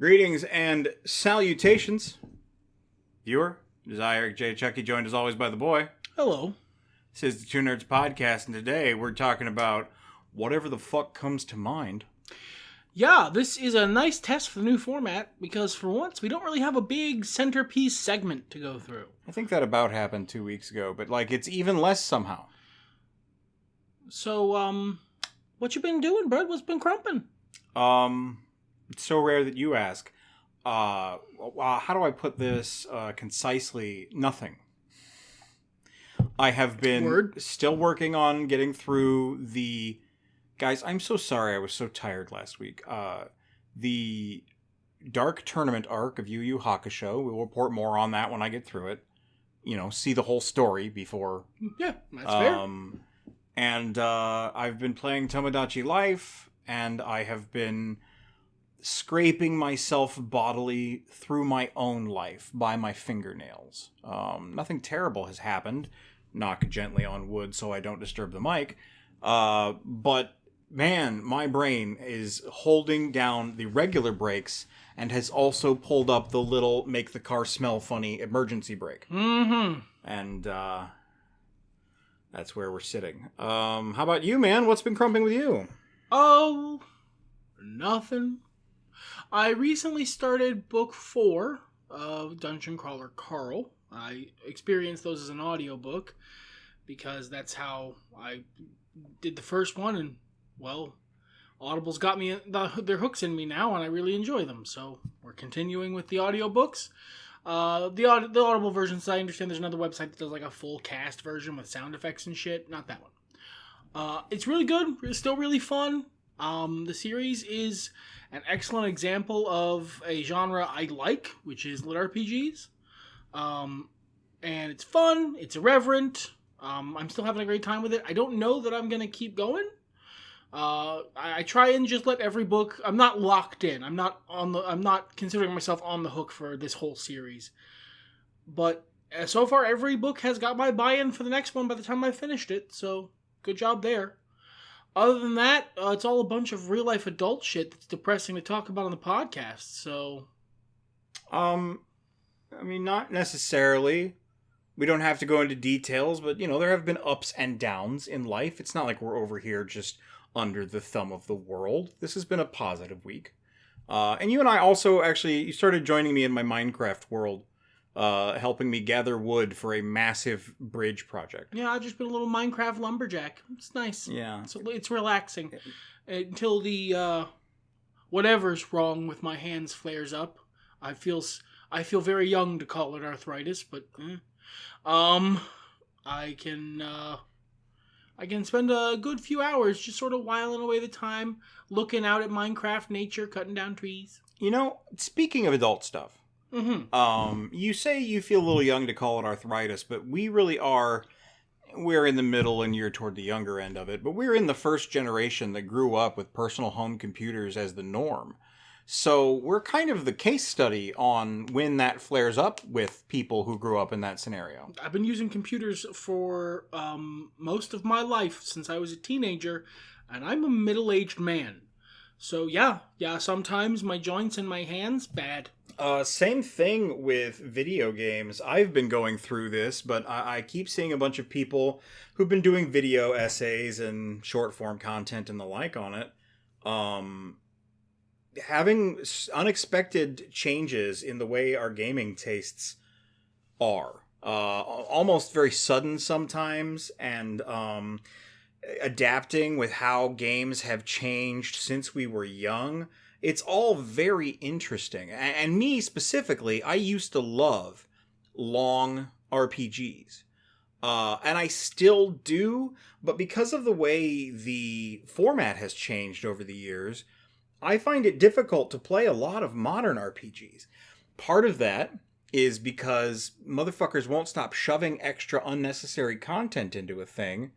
Greetings and salutations, viewer. It is I, Eric J. Chucky, joined as always by the boy. Hello. This is the Two Nerds Podcast, and today we're talking about whatever the fuck comes to mind. Yeah, this is a nice test for the new format, because for once, we don't really have a big centerpiece segment to go through. I think that about happened 2 weeks ago, but, it's even less somehow. So, what you been doing, bud? What's been crumping? It's so rare that you ask. How do I put this concisely? Nothing. I have been still working on getting through the... Guys, I'm so sorry I was so tired last week. The Dark Tournament arc of Yu Yu Hakusho. We'll report more on that when I get through it. You know, see the whole story before... Yeah, that's fair. And I've been playing Tomodachi Life, and I have been scraping myself bodily through my own life by my fingernails. Nothing terrible has happened. Knock gently on wood so I don't disturb the mic. But, man, my brain is holding down the regular brakes and has also pulled up the little make the car smell funny emergency brake. Mm-hmm. And that's where we're sitting. How about you, man? What's been crumping with you? Oh, nothing. I recently started book 4 of Dungeon Crawler Carl. I experienced those as an audiobook because that's how I did the first one, and, well, Audible's got me their hooks in me now, and I really enjoy them, so we're continuing with the audiobooks. The Audible versions, I understand there's another website that does like a full cast version with sound effects and shit. Not that one. It's really good. It's still really fun. The series is an excellent example of a genre I like, which is lit RPGs. And it's fun. It's irreverent. I'm still having a great time with it. I don't know that I'm going to keep going. I try and just let every book... I'm not locked in. I'm not considering myself on the hook for this whole series. But so far, every book has got my buy-in for the next one by the time I finished it. So, good job there. Other than that, it's all a bunch of real-life adult shit that's depressing to talk about on the podcast, so... I mean, not necessarily. We don't have to go into details, but, there have been ups and downs in life. It's not like we're over here just under the thumb of the world. This has been a positive week. And you and I also, you started joining me in my Minecraft world, helping me gather wood for a massive bridge project. Yeah, I've just been a little Minecraft lumberjack. It's nice. Yeah. It's relaxing. Until the, whatever's wrong with my hands flares up. I feel very young to call it arthritis, but, I can spend a good few hours just sort of whiling away the time, looking out at Minecraft nature, cutting down trees. Speaking of adult stuff, you say you feel a little young to call it arthritis, but we really are. We're in the middle and you're toward the younger end of it, but we're in the first generation that grew up with personal home computers as the norm. So we're kind of the case study on when that flares up with people who grew up in that scenario. I've been using computers for most of my life since I was a teenager, and I'm a middle-aged man. So yeah, sometimes my joints and my hands, bad. Same thing with video games. I've been going through this, but I keep seeing a bunch of people who've been doing video essays and short-form content and the like on it. Having unexpected changes in the way our gaming tastes are. Almost very sudden sometimes, and adapting with how games have changed since we were young. It's all very interesting. And me specifically, I used to love long RPGs. And I still do, but because of the way the format has changed over the years, I find it difficult to play a lot of modern RPGs. Part of that is because motherfuckers won't stop shoving extra unnecessary content into a thing.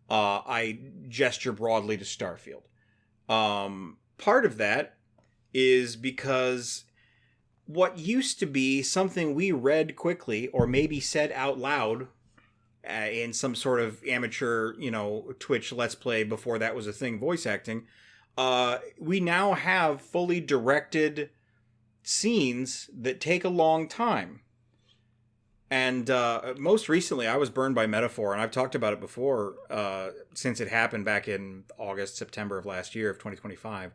I gesture broadly to Starfield. Part of that is because what used to be something we read quickly or maybe said out loud in some sort of amateur, Twitch Let's Play before that was a thing, voice acting, we now have fully directed scenes that take a long time. And most recently, I was burned by Metaphor, and I've talked about it before since it happened back in August, September of last year of 2025.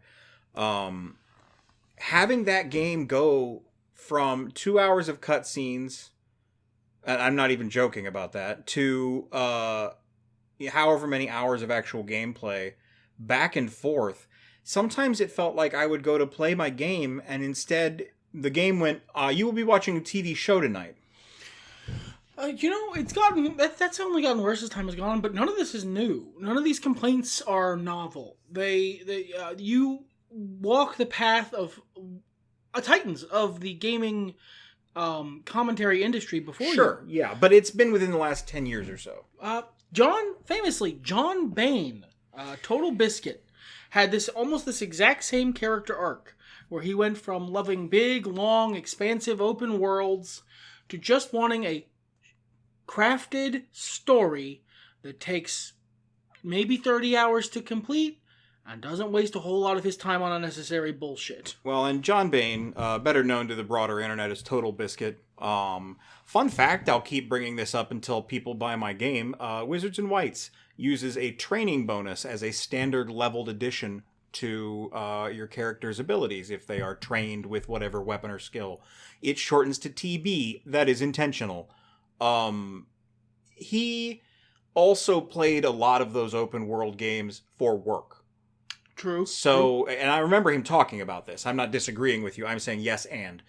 Having that game go from 2 hours of cutscenes, and I'm not even joking about that, to however many hours of actual gameplay, back and forth. Sometimes it felt like I would go to play my game, and instead the game went, you will be watching a TV show tonight. It's gotten that's only gotten worse as time has gone. But none of this is new. None of these complaints are novel. You walk the path of titans of the gaming commentary industry before you. Sure, yeah, but it's been within the last 10 years or so. John Bain, Total Biscuit, had almost this exact same character arc where he went from loving big, long, expansive open worlds to just wanting a crafted story that takes maybe 30 hours to complete and doesn't waste a whole lot of his time on unnecessary bullshit. Well, and John Bain, better known to the broader internet as Total Biscuit. Fun fact, I'll keep bringing this up until people buy my game. Wizards and Whites uses a training bonus as a standard leveled addition to your character's abilities if they are trained with whatever weapon or skill. It shortens to TB. That is intentional. He also played a lot of those open world games for work. True. So, and I remember him talking about this. I'm not disagreeing with you. I'm saying yes and.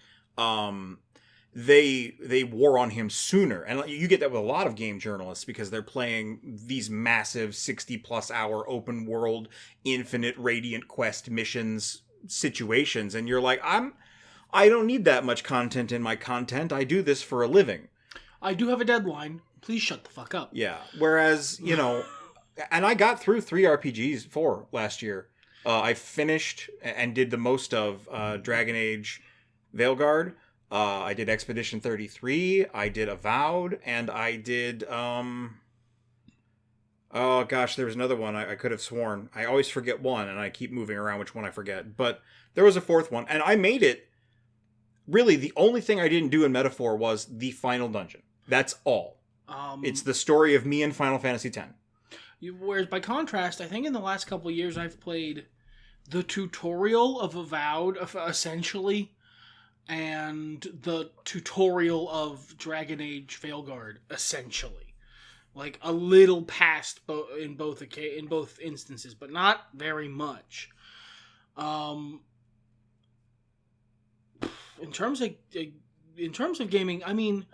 They wore on him sooner. And you get that with a lot of game journalists because they're playing these massive 60-plus hour open world, infinite Radiant Quest missions situations. And you're like, I don't need that much content in my content. I do this for a living. I do have a deadline. Please shut the fuck up. Yeah. Whereas, and I got through 4 last year. I finished and did the most of Dragon Age Veilguard. I did Expedition 33. I did Avowed. And I did... oh, gosh, there was another one I could have sworn. I always forget one, and I keep moving around which one I forget. But there was a fourth one. And I made it... Really, the only thing I didn't do in Metaphor was the final dungeon. That's all. It's the story of me in Final Fantasy X. Whereas by contrast, I think in the last couple of years I've played the tutorial of Avowed, essentially, and the tutorial of Dragon Age Veilguard, essentially. Like a little past in both instances, but not very much. In terms of gaming, I mean,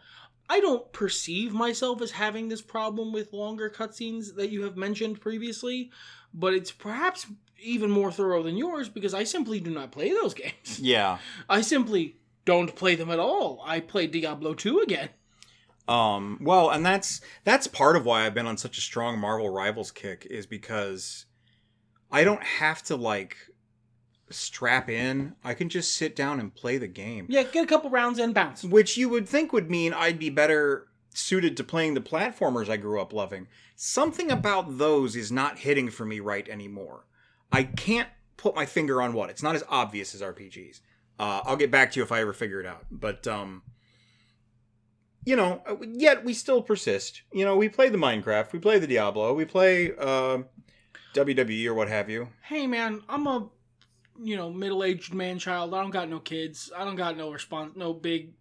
I don't perceive myself as having this problem with longer cutscenes that you have mentioned previously, but it's perhaps even more thorough than yours because I simply do not play those games. Yeah. I simply don't play them at all. I play Diablo 2 again. Well, and that's part of why I've been on such a strong Marvel Rivals kick is because I don't have to, strap in. I can just sit down and play the game. Yeah, get a couple rounds in, bounce. Which you would think would mean I'd be better suited to playing the platformers I grew up loving. Something about those is not hitting for me right anymore. I can't put my finger on what. It's not as obvious as RPGs. I'll get back to you if I ever figure it out. But, yet we still persist. We play the Minecraft, we play the Diablo, we play WWE or what have you. Hey, man, I'm a middle-aged man-child. I don't got no kids. I don't got no big,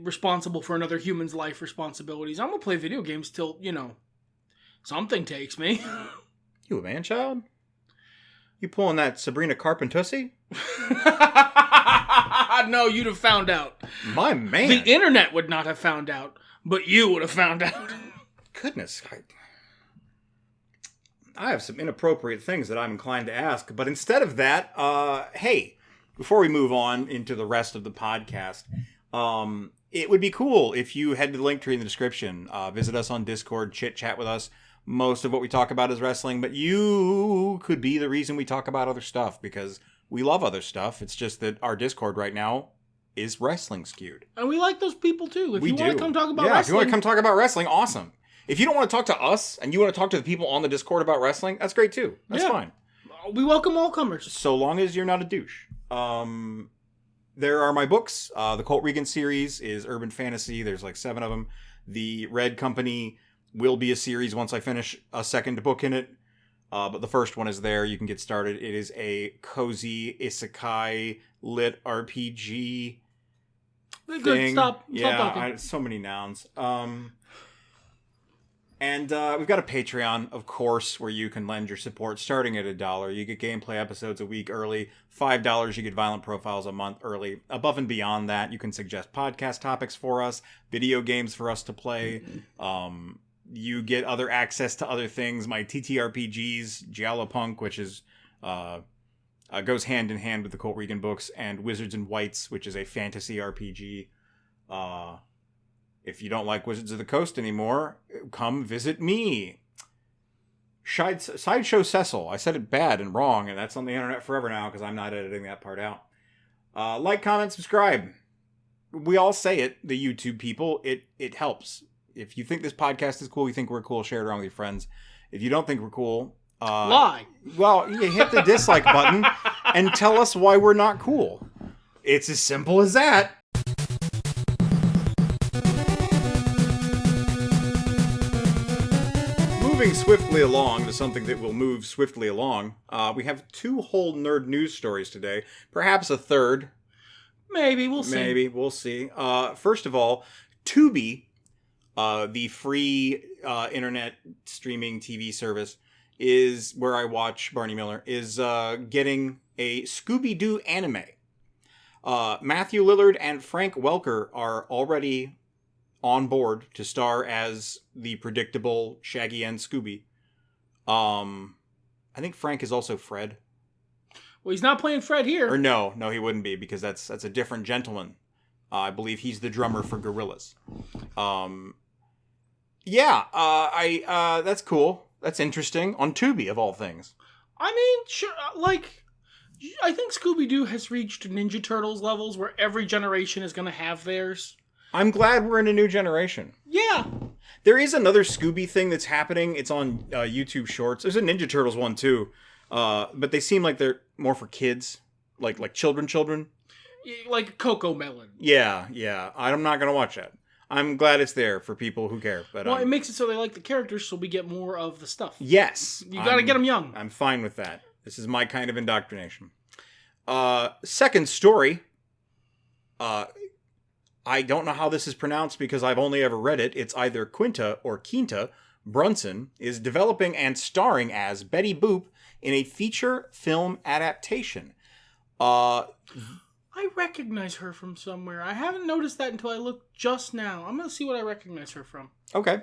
responsible for another human's life responsibilities. I'm gonna play video games till, something takes me. You a man-child? You pulling that Sabrina Carpentussy? No, you'd have found out. My man. The internet would not have found out, but you would have found out. Goodness, I have some inappropriate things that I'm inclined to ask, but instead of that, hey, before we move on into the rest of the podcast, it would be cool if you head to the link tree in the description, visit us on Discord, chit-chat with us. Most of what we talk about is wrestling, but you could be the reason we talk about other stuff, because we love other stuff. It's just that our Discord right now is wrestling skewed. And we like those people, too. If you want to come talk about wrestling. Yeah, if you want to come talk about wrestling, awesome. If you don't want to talk to us and you want to talk to the people on the Discord about wrestling, that's great too. That's fine. We welcome all comers. So long as you're not a douche. there are my books. The Colt Regan series is urban fantasy. There's like 7 of them. The Red Company will be a series once I finish a second book in it. But the first one is there. You can get started. It is a cozy isekai lit RPG thing. Good. Stop talking. So many nouns. And we've got a Patreon, of course, where you can lend your support starting at $1. You get gameplay episodes a week early. $5, you get violent profiles a month early. Above and beyond that, you can suggest podcast topics for us, video games for us to play. You get other access to other things. My TTRPGs, Gialopunk, which is goes hand in hand with the Colt Regan books, and Wizards and Whites, which is a fantasy RPG. If you don't like Wizards of the Coast anymore, come visit me. Sideshow Cecil. I said it bad and wrong, and that's on the internet forever now because I'm not editing that part out. Like, comment, subscribe. We all say it, the YouTube people. It helps. If you think this podcast is cool, you think we're cool, share it around with your friends. If you don't think we're cool... lie. Well, you hit the dislike button and tell us why we're not cool. It's as simple as that. Moving swiftly along to something that will move swiftly along, we have 2 whole nerd news stories today. Perhaps a third. Maybe, we'll see. Maybe, we'll see. First of all, Tubi, the free internet streaming TV service, is where I watch Barney Miller, is getting a Scooby-Doo anime. Matthew Lillard and Frank Welker are already on board to star as the predictable Shaggy and Scooby. I think Frank is also Fred. Well, he's not playing Fred here. Or no, he wouldn't be, because that's a different gentleman. I believe he's the drummer for Gorillaz. That's cool. That's interesting. On Tubi, of all things. I mean, sure, I think Scooby-Doo has reached Ninja Turtles levels where every generation is going to have theirs. I'm glad we're in a new generation. Yeah. There is another Scooby thing that's happening. It's on YouTube Shorts. There's a Ninja Turtles one, too. But they seem like they're more for kids. Like children. Like Coco Melon. Yeah. I'm not going to watch that. I'm glad it's there for people who care. But it makes it so they like the characters, so we get more of the stuff. Yes. You got to get them young. I'm fine with that. This is my kind of indoctrination. Second story. I don't know how this is pronounced because I've only ever read it. It's either Quinta or Quinta. Brunson is developing and starring as Betty Boop in a feature film adaptation. I recognize her from somewhere. I haven't noticed that until I looked just now. I'm going to see what I recognize her from. Okay.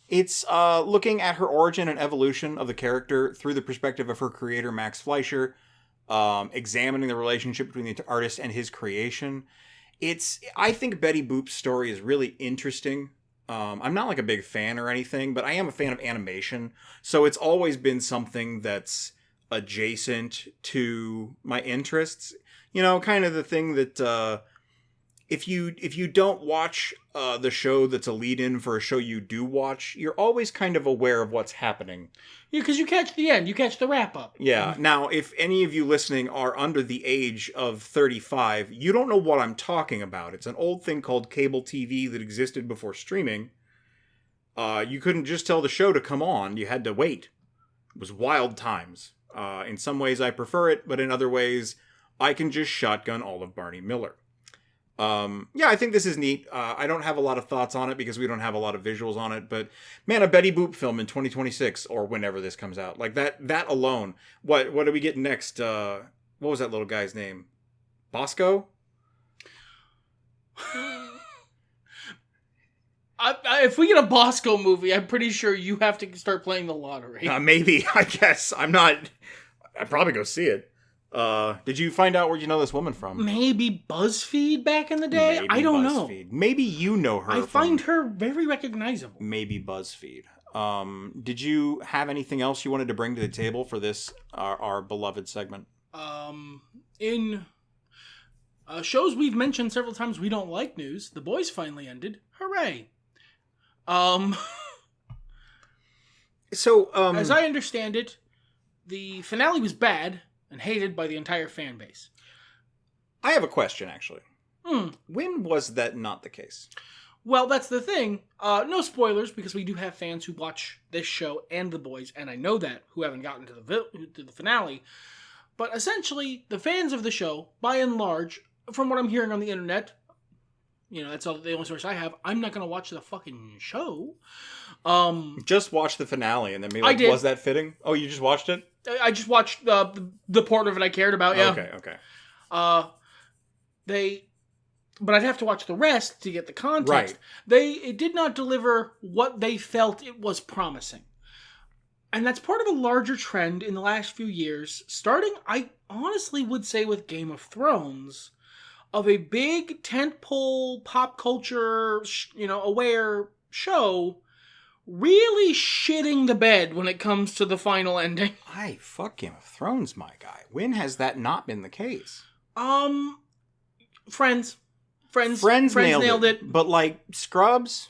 It's looking at her origin and evolution of the character through the perspective of her creator, Max Fleischer, examining the relationship between the artist and his creation. I think Betty Boop's story is really interesting. I'm not like a big fan or anything, but I am a fan of animation. So it's always been something that's adjacent to my interests. You know, kind of the thing that if you don't watch the show that's a lead-in for a show you do watch, you're always kind of aware of what's happening. Yeah, because you catch the end. You catch the wrap-up. Yeah. Now, if any of you listening are under the age of 35, you don't know what I'm talking about. It's an old thing called cable TV that existed before streaming. You couldn't just tell the show to come on. You had to wait. It was wild times. In some ways, I prefer it, but in other ways, I can just shotgun all of Barney Miller. I think this is neat. I don't have a lot of thoughts on it because we don't have a lot of visuals on it, but man, a Betty Boop film in 2026 or whenever this comes out, like that alone. What do we get next? What was that little guy's name? Bosco? If we get a Bosco movie, I'm pretty sure you have to start playing the lottery. Maybe, I guess. I'd probably go see it. Did you find out where you know this woman from? Maybe BuzzFeed back in the day? I don't know. Maybe you know her. I find her very recognizable. Maybe BuzzFeed. Did you have anything else you wanted to bring to the table for this, our beloved segment? In shows we've mentioned several times we don't like news, The Boys finally ended. Hooray. As I understand it, the finale was bad and hated by the entire fan base. I have a question, actually. When was that not the case? Well, that's the thing. No spoilers, because we do have fans who watch this show and The Boys, and I know that, who haven't gotten to the finale. But essentially, the fans of the show, by and large, from what I'm hearing on the internet, that's the only source I have, I'm not going to watch the fucking show. Just watch the finale and then be like, was that fitting? Oh, you just watched it? I just watched the part of it I cared about, yeah. Okay. But I'd have to watch the rest to get the context. Right. It did not deliver what they felt it was promising. And that's part of a larger trend in the last few years, starting, I honestly would say, with Game of Thrones, of a big tentpole pop culture, aware show really shitting the bed when it comes to the final ending. Fuck Game of Thrones, my guy. When has that not been the case? Friends nailed it. But like Scrubs?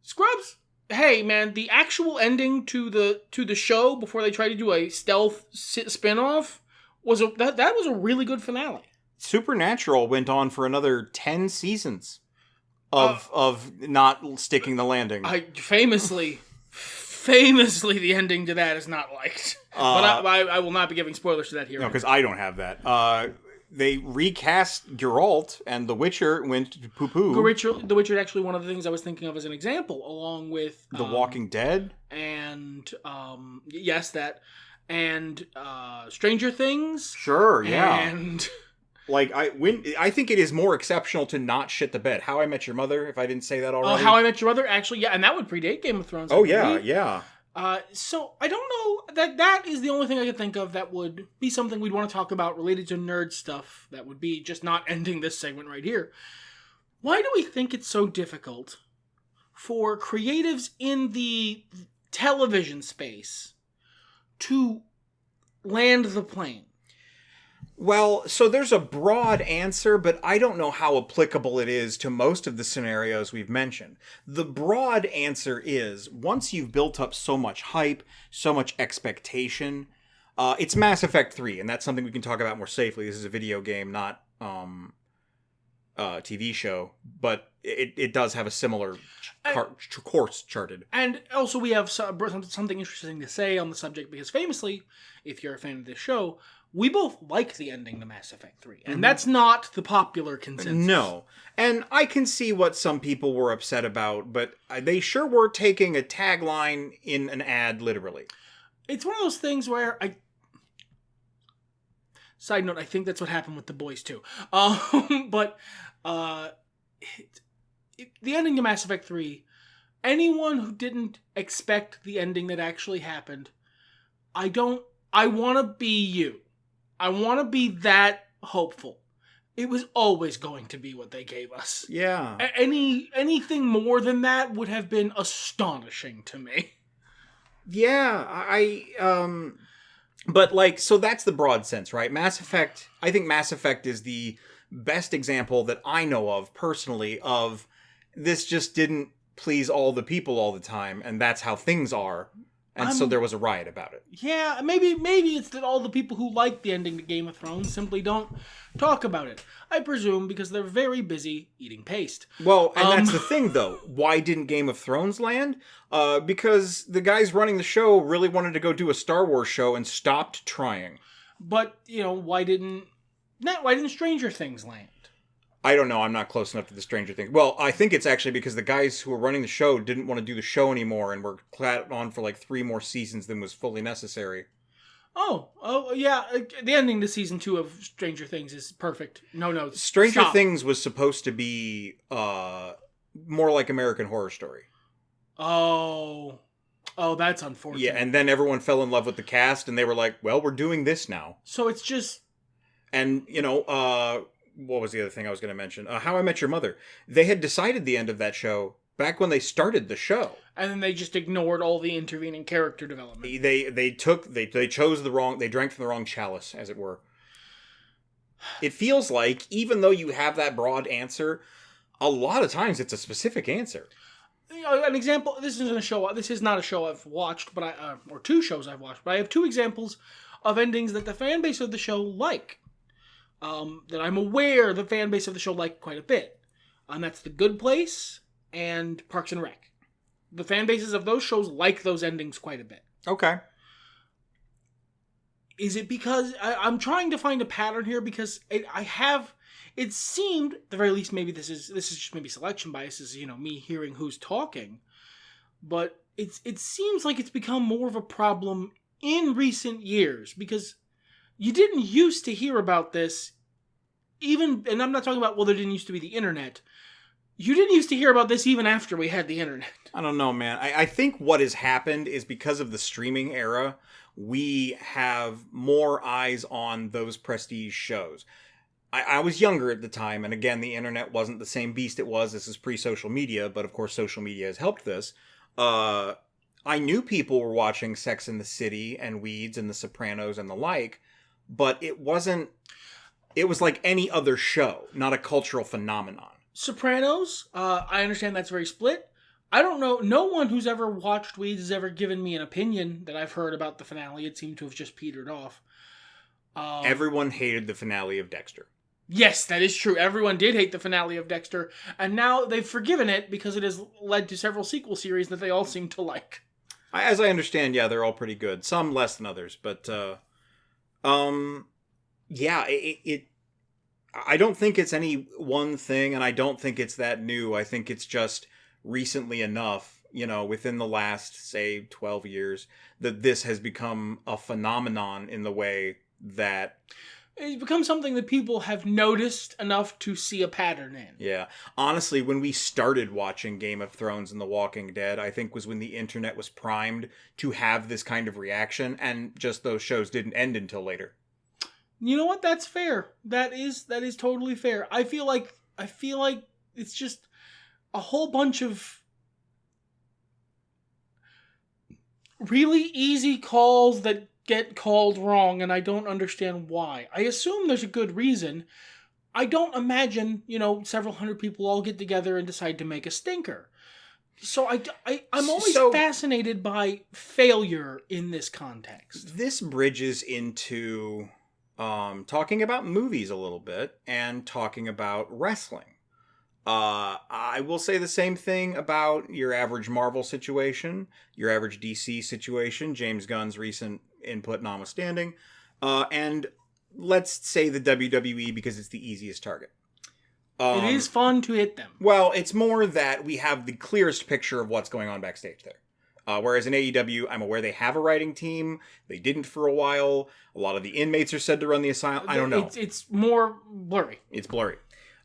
Scrubs? Hey man, the actual ending to the show before they tried to do a stealth spin-off was that was a really good finale. Supernatural went on for another 10 seasons of not sticking the landing. Famously the ending to that is not liked. But I will not be giving spoilers to that here. No, because I don't have that. They recast Geralt, and The Witcher went to poo-poo. The Witcher is actually one of the things I was thinking of as an example, along with The Walking Dead, and yes, that, and Stranger Things. Sure, yeah, and like I think it is more exceptional to not shit the bed. How I Met Your Mother, if I didn't say that already. Oh, How I Met Your Mother, actually, yeah, and that would predate Game of Thrones. Oh yeah. So I don't know that is the only thing I could think of that would be something we'd want to talk about related to nerd stuff. That would be just not ending this segment right here. Why do we think it's so difficult for creatives in the television space to land the plane? Well, so there's a broad answer, but I don't know how applicable it is to most of the scenarios we've mentioned. The broad answer is, once you've built up so much hype, so much expectation, it's Mass Effect 3, and that's something we can talk about more safely. This is a video game, not TV show, but it does have a similar course charted. And also we have something interesting to say on the subject, because famously, if you're a fan of this show, we both like the ending to Mass Effect 3, and that's not the popular consensus. No, and I can see what some people were upset about, but they sure were taking a tagline in an ad literally. It's one of those things where Side note, I think that's what happened with The Boys too. But the ending to Mass Effect 3, anyone who didn't expect the ending that actually happened, I want to be you. I want to be that hopeful. It was always going to be what they gave us. Yeah. Anything more than that would have been astonishing to me. Yeah, but like, so that's the broad sense, right? I think Mass Effect is the best example that I know of personally of this just didn't please all the people all the time, and that's how things are. And so there was a riot about it. Yeah, maybe it's that all the people who like the ending to Game of Thrones simply don't talk about it. I presume because they're very busy eating paste. Well, and that's the thing, though. Why didn't Game of Thrones land? Because the guys running the show really wanted to go do a Star Wars show and stopped trying. But, why didn't Stranger Things land? I don't know. I'm not close enough to the Stranger Things. Well, I think it's actually because the guys who were running the show didn't want to do the show anymore and were clad on for like 3 more seasons than was fully necessary. Oh, yeah. The ending to season 2 of Stranger Things is perfect. No. Stranger Things was supposed to be more like American Horror Story. Oh, that's unfortunate. Yeah, and then everyone fell in love with the cast, and they were like, well, we're doing this now. So it's just... And, what was the other thing I was going to mention? How I Met Your Mother. They had decided the end of that show back when they started the show. And then they just ignored all the intervening character development. They chose the wrong, they drank from the wrong chalice, as it were. It feels like, even though you have that broad answer, a lot of times it's a specific answer. An example, this is not a show I've watched, but or 2 shows I've watched, but I have 2 examples of endings that the fan base of the show like. that I'm aware the fan base of the show liked quite a bit. And that's The Good Place and Parks and Rec. The fan bases of those shows like those endings quite a bit. Okay. Is it because I'm trying to find a pattern here because it seemed at the very least maybe this is just maybe selection bias, is me hearing who's talking, but it seems like it's become more of a problem in recent years because you didn't used to hear about this even, and I'm not talking about, well, there didn't used to be the internet. You didn't used to hear about this even after we had the internet. I don't know, man. I think what has happened is because of the streaming era, we have more eyes on those prestige shows. I was younger at the time, and again, the internet wasn't the same beast it was. This is pre-social media, but of course social media has helped this. I knew people were watching Sex and the City and Weeds and The Sopranos and the like, but it was like any other show, not a cultural phenomenon. Sopranos, I understand that's very split. I don't know. No one who's ever watched Weeds has ever given me an opinion that I've heard about the finale. It seemed to have just petered off. Everyone hated the finale of Dexter. Yes, that is true. Everyone did hate the finale of Dexter, and now they've forgiven it because it has led to several sequel series that they all seem to like. As I understand, yeah, they're all pretty good. Some less than others, but yeah, I don't think it's any one thing, and I don't think it's that new. I think it's just recently enough, within the last, say, 12 years, that this has become a phenomenon in the way that... It's become something that people have noticed enough to see a pattern in. Yeah. Honestly, when we started watching Game of Thrones and The Walking Dead, I think was when the internet was primed to have this kind of reaction, and just those shows didn't end until later. You know what? That's fair. That is totally fair. I feel like it's just a whole bunch of really easy calls that get called wrong, and I don't understand why. I assume there's a good reason. I don't imagine, several hundred people all get together and decide to make a stinker. So I'm always fascinated by failure in this context. This bridges into talking about movies a little bit and talking about wrestling. I will say the same thing about your average Marvel situation, your average DC situation, James Gunn's recent input notwithstanding, and let's say the WWE because it's the easiest target. It is fun to hit them. Well, it's more that we have the clearest picture of what's going on backstage there. Whereas in AEW, I'm aware they have a writing team. They didn't for a while. A lot of the inmates are said to run the asylum. I don't know. It's more blurry. It's blurry.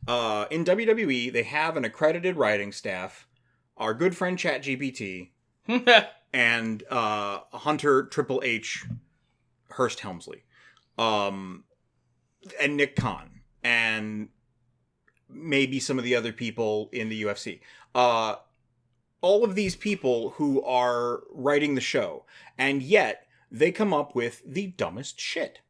In WWE, they have an accredited writing staff, our good friend ChatGPT, and Hunter Triple H Hurst Helmsley, and Nick Khan, and maybe some of the other people in the UFC. All of these people who are writing the show, and yet they come up with the dumbest shit.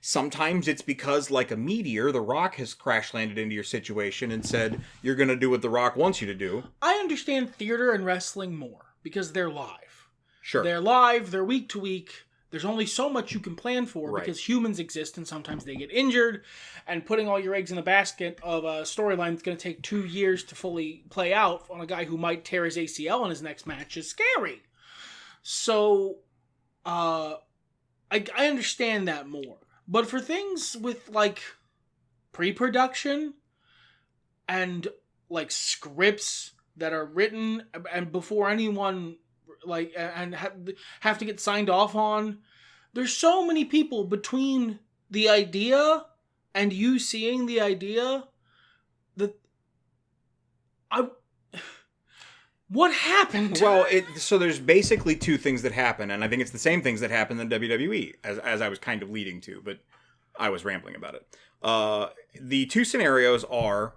Sometimes it's because, like a meteor, The Rock has crash landed into your situation and said, you're going to do what The Rock wants you to do. I understand theater and wrestling more because they're live. Sure. They're live, they're week to week. There's only so much you can plan for Right. because humans exist and sometimes they get injured. And putting all your eggs in the basket of a storyline that's going to take 2 years to fully play out on a guy who might tear his ACL in his next match is scary. So, I understand that more. But for things with, like, pre-production and, like, scripts that are written and before anyone, like, and have to get signed off on, there's so many people between the idea and you seeing the idea that what happened? Well, so there's basically two things that happen, and I think it's the same things that happen in WWE, as I was kind of leading to, but I was rambling about it. The two scenarios are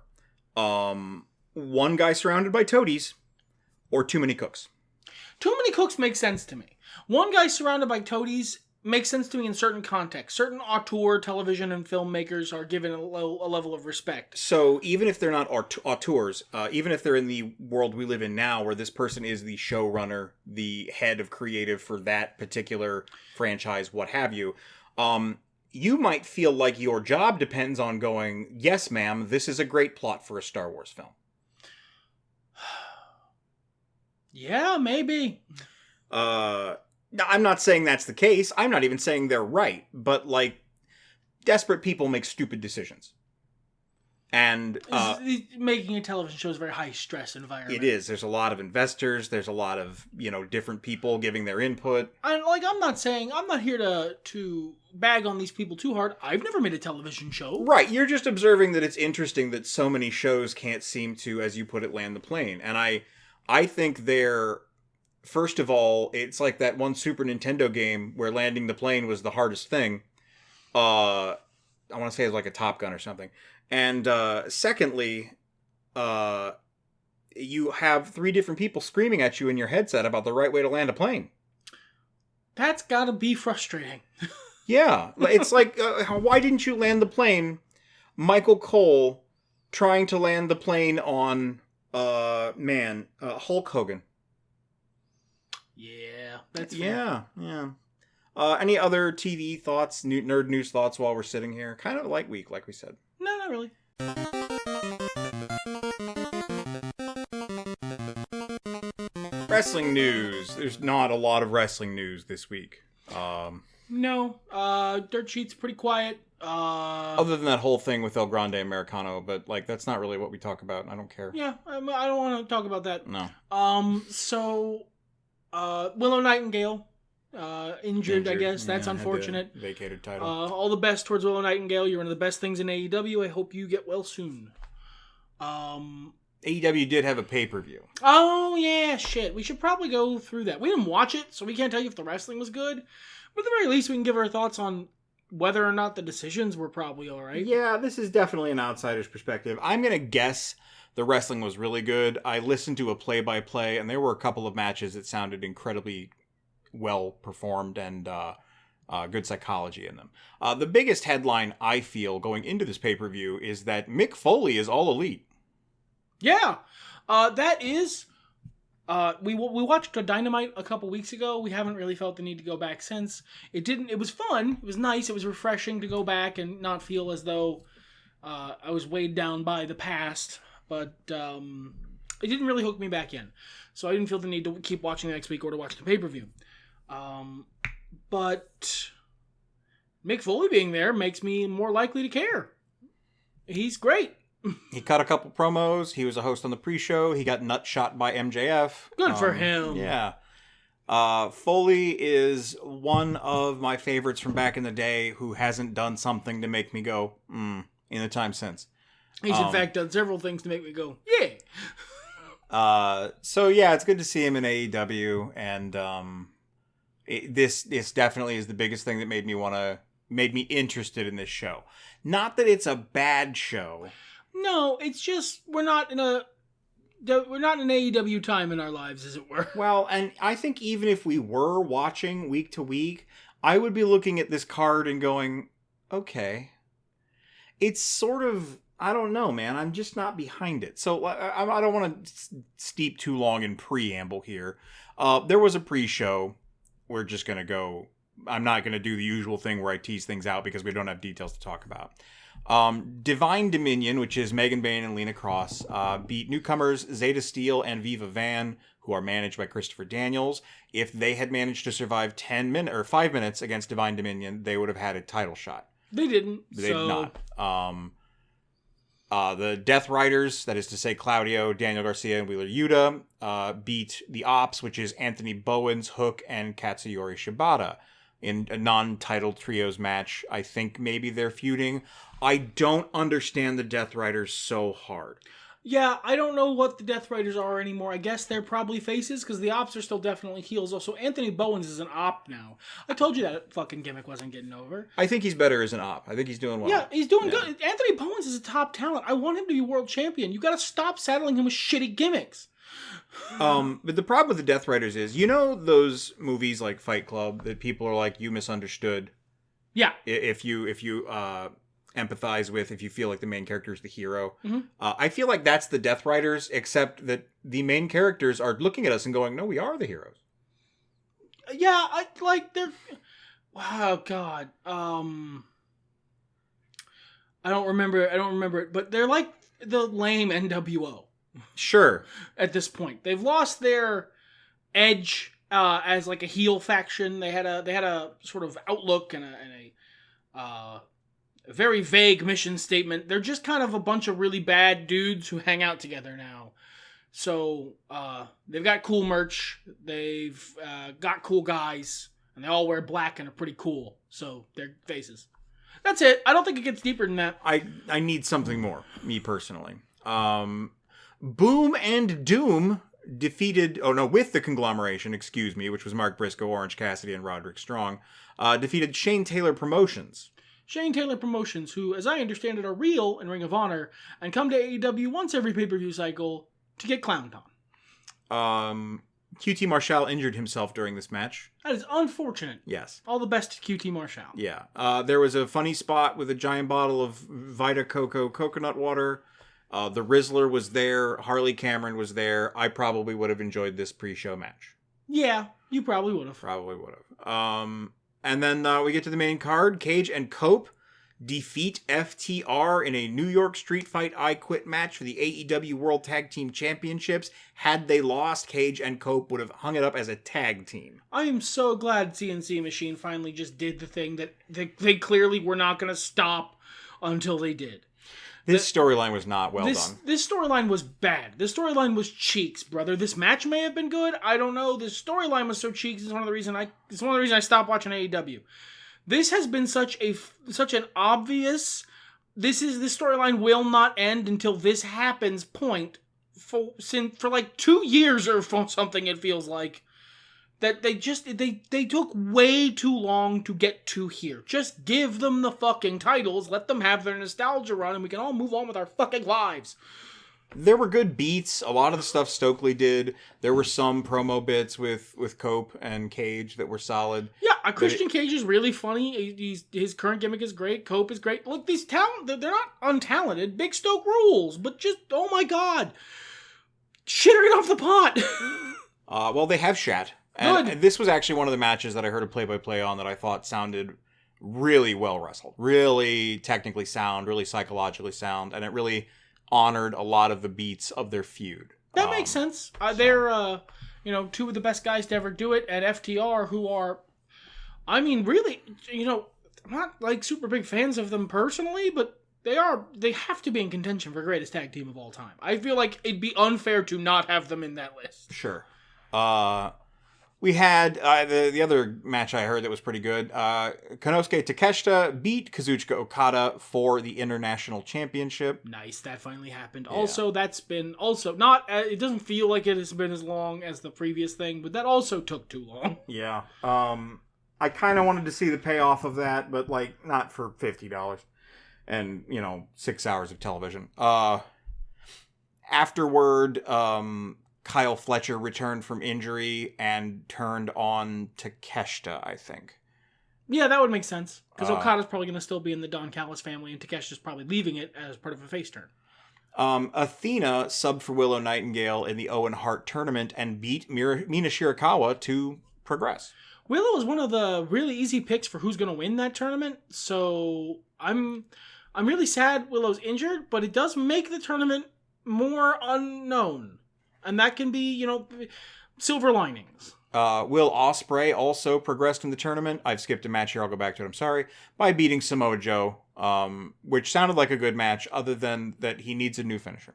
one guy surrounded by toadies or too many cooks. Too many cooks make sense to me. One guy surrounded by toadies makes sense to me in certain contexts. Certain auteur television and filmmakers are given a level of respect. So even if they're not auteurs, even if they're in the world we live in now, where this person is the showrunner, the head of creative for that particular franchise, what have you, you might feel like your job depends on going, yes, ma'am, this is a great plot for a Star Wars film. Yeah, maybe. Now, I'm not saying that's the case. I'm not even saying they're right. But, like, desperate people make stupid decisions. And making a television show is a very high-stress environment. It is. There's a lot of investors. There's a lot of, different people giving their input. I'm not here to bag on these people too hard. I've never made a television show. Right. You're just observing that it's interesting that so many shows can't seem to, as you put it, land the plane. And I think they're, first of all, it's like that one Super Nintendo game where landing the plane was the hardest thing. I want to say it's like a Top Gun or something. And secondly, you have 3 different people screaming at you in your headset about the right way to land a plane. That's gotta be frustrating. Yeah. It's like, why didn't you land the plane, Michael Cole, trying to land the plane on, Hulk Hogan? Yeah, that's fair. Yeah. Any other TV thoughts, nerd news thoughts while we're sitting here? Kind of a light week, like we said. No, not really. Wrestling news. There's not a lot of wrestling news this week. No. Dirt Sheet's pretty quiet. Other than that whole thing with El Grande Americano, but like that's not really what we talk about. I don't care. Yeah, I don't want to talk about that. No. So, Willow Nightingale. Injured, I guess. That's unfortunate. Vacated title. All the best towards Willow Nightingale. You're one of the best things in AEW. I hope you get well soon. AEW did have a pay-per-view. Oh, yeah, shit. We should probably go through that. We didn't watch it, so we can't tell you if the wrestling was good. But at the very least, we can give our thoughts on whether or not the decisions were probably alright. Yeah, this is definitely an outsider's perspective. I'm going to guess the wrestling was really good. I listened to a play-by-play, and there were a couple of matches that sounded incredibly well performed and good psychology in them. The biggest headline I feel going into this pay-per-view is that Mick Foley is all elite. Yeah, that is. We watched a Dynamite a couple weeks ago. We haven't really felt the need to go back since. It was fun. It was nice. It was refreshing to go back and not feel as though I was weighed down by the past. But it didn't really hook me back in. So I didn't feel the need to keep watching the next week or to watch the pay-per-view. But Mick Foley being there makes me more likely to care. He's great. He cut a couple promos. He was a host on the pre-show. He got nut shot by MJF. Good for him. Yeah. Foley is one of my favorites from back in the day who hasn't done something to make me go, in the time since. He's in fact done several things to make me go, yeah. So yeah, it's good to see him in AEW, and this definitely is the biggest thing that made me interested in this show. Not that it's a bad show. No, it's just we're not in an AEW time in our lives, as it were. Well, and I think even if we were watching week to week, I would be looking at this card and going, okay. It's sort of, I don't know, man. I'm just not behind it. So I don't want to steep too long in preamble here. There was a pre-show. We're just going to go. I'm not going to do the usual thing where I tease things out because we don't have details to talk about. Divine Dominion, which is Megan Bayne and Lena Cross, beat newcomers Zeta Steel and Viva Van, who are managed by Christopher Daniels. If they had managed to survive 5 minutes against Divine Dominion, they would have had a title shot. They didn't. They did not. The Death Riders, that is to say Claudio, Daniel Garcia, and Wheeler Yuta, beat the Ops, which is Anthony Bowens, Hook, and Katsuyori Shibata, in a non-titled trios match. I think maybe they're feuding. I don't understand the Death Riders so hard. Yeah, I don't know what the Death Riders are anymore. I guess they're probably faces, because the Ops are still definitely heels. Also, Anthony Bowens is an Op now. I told you that fucking gimmick wasn't getting over. I think he's better as an Op. I think he's doing well. Yeah, he's doing good. Anthony Bowens is a top talent. I want him to be world champion. You gotta stop saddling him with shitty gimmicks. But the problem with the Death Riders is, you know those movies like Fight Club that people are like, you misunderstood? Yeah. If you empathize with, if you feel like the main character is the hero. Mm-hmm. I feel like that's the Death Riders, except that the main characters are looking at us and going, no, we are the heroes. Yeah, they're... Wow, God. I don't remember it, but they're like the lame NWO. Sure. At this point, they've lost their edge as like a heel faction. They had a sort of outlook and a very vague mission statement. They're just kind of a bunch of really bad dudes who hang out together now. So they've got cool merch. They've got cool guys, and they all wear black and are pretty cool. So they're faces. That's it. I don't think it gets deeper than that. I need something more, me personally. Boom and Doom defeated, with the conglomeration, which was Mark Briscoe, Orange Cassidy, and Roderick Strong, defeated Shane Taylor Promotions. Shane Taylor Promotions, who, as I understand it, are real in Ring of Honor and come to AEW once every pay-per-view cycle to get clowned on. QT Marshall injured himself during this match. That is unfortunate. Yes. All the best to QT Marshall. Yeah. There was a funny spot with a giant bottle of Vita Coco coconut water. The Rizzler was there. Harley Cameron was there. I probably would have enjoyed this pre-show match. Yeah, you probably would have. Probably would have. And then we get to the main card. Cage and Cope defeat FTR in a New York Street Fight I Quit match for the AEW World Tag Team Championships. Had they lost, Cage and Cope would have hung it up as a tag team. I am so glad CNC Machine finally just did the thing that they clearly were not going to stop until they did. This storyline was not well done. This storyline was bad. This storyline was cheeks, brother. This match may have been good. I don't know. This storyline was so cheeks. It's one of the reasons I stopped watching AEW. This has been such an obvious. This storyline will not end until this happens. Point for like 2 years or for something. It feels like that they took way too long to get to here. Just give them the fucking titles. Let them have their nostalgia run, and we can all move on with our fucking lives. There were good beats. A lot of the stuff Stokely did. There were some promo bits with Cope and Cage that were solid. Yeah, Christian Cage is really funny. His current gimmick is great. Cope is great. Look, these talent, they're not untalented. Big Stoke rules, but just, oh my god. Shittering off the pot. Well, they have shat. And this was actually one of the matches that I heard a play-by-play on that I thought sounded really well wrestled. Really technically sound, really psychologically sound, and it really honored a lot of the beats of their feud. That makes sense. They're, two of the best guys to ever do it at FTR, who are, I mean, really, I'm not like super big fans of them personally, but they have to be in contention for greatest tag team of all time. I feel like it'd be unfair to not have them in that list. Sure. We had the other match I heard that was pretty good. Konosuke Takeshita beat Kazuchika Okada for the International Championship. Nice, that finally happened. Yeah. Also, that's been not. It doesn't feel like it has been as long as the previous thing, but that also took too long. Yeah. I kind of wanted to see the payoff of that, but like not for $50 and 6 hours of television. Afterward, Kyle Fletcher returned from injury and turned on Takeshita, I think. Yeah, that would make sense. Because Okada's probably going to still be in the Don Callis family, and Takeshita's probably leaving it as part of a face turn. Athena subbed for Willow Nightingale in the Owen Hart tournament and beat Mina Shirakawa to progress. Willow is one of the really easy picks for who's going to win that tournament, so I'm really sad Willow's injured, but it does make the tournament more unknown. And that can be, silver linings. Will Ospreay also progressed in the tournament. I've skipped a match here. I'll go back to it. I'm sorry. By beating Samoa Joe, which sounded like a good match, other than that he needs a new finisher.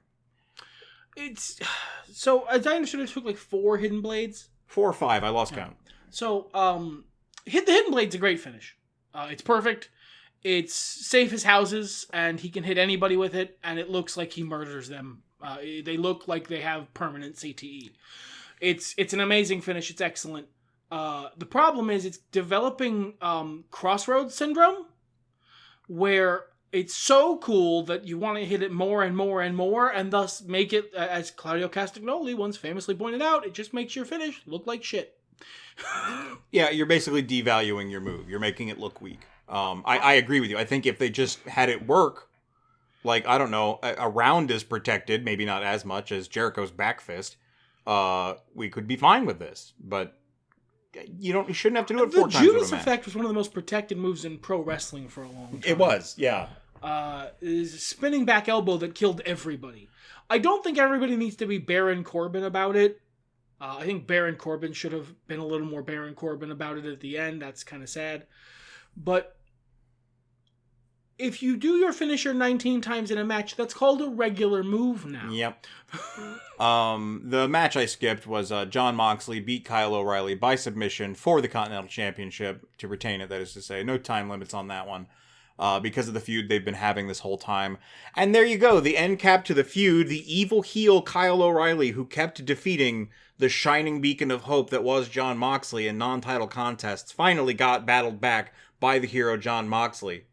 So, as I understood, it took like 4 Hidden Blades. 4 or 5. I lost count. So, the Hidden Blade's a great finish. It's perfect. It's safe as houses, and he can hit anybody with it, and it looks like he murders them. They look like they have permanent CTE. It's an amazing finish. It's excellent. The problem is it's developing crossroads syndrome, where it's so cool that you want to hit it more and more and more, and thus make it, as Claudio Castagnoli once famously pointed out, it just makes your finish look like shit. Yeah, you're basically devaluing your move. You're making it look weak. I agree with you. I think if they just had it work, like, I don't know, a round is protected, maybe not as much as Jericho's back fist, we could be fine with this. But you shouldn't have to do it 4 times. The Judas effect was one of the most protected moves in pro wrestling for a long time. It was, yeah. is a spinning back elbow that killed everybody. I don't think everybody needs to be Baron Corbin about it. I think Baron Corbin should have been a little more Baron Corbin about it at the end. That's kind of sad. But if you do your finisher 19 times in a match, that's called a regular move now. Yep. The match I skipped was Jon Moxley beat Kyle O'Reilly by submission for the Continental Championship, to retain it, that is to say. No time limits on that one. Because of the feud they've been having this whole time. And there you go, the end cap to the feud. The evil heel Kyle O'Reilly, who kept defeating the shining beacon of hope that was Jon Moxley in non-title contests, finally got battled back by the hero Jon Moxley.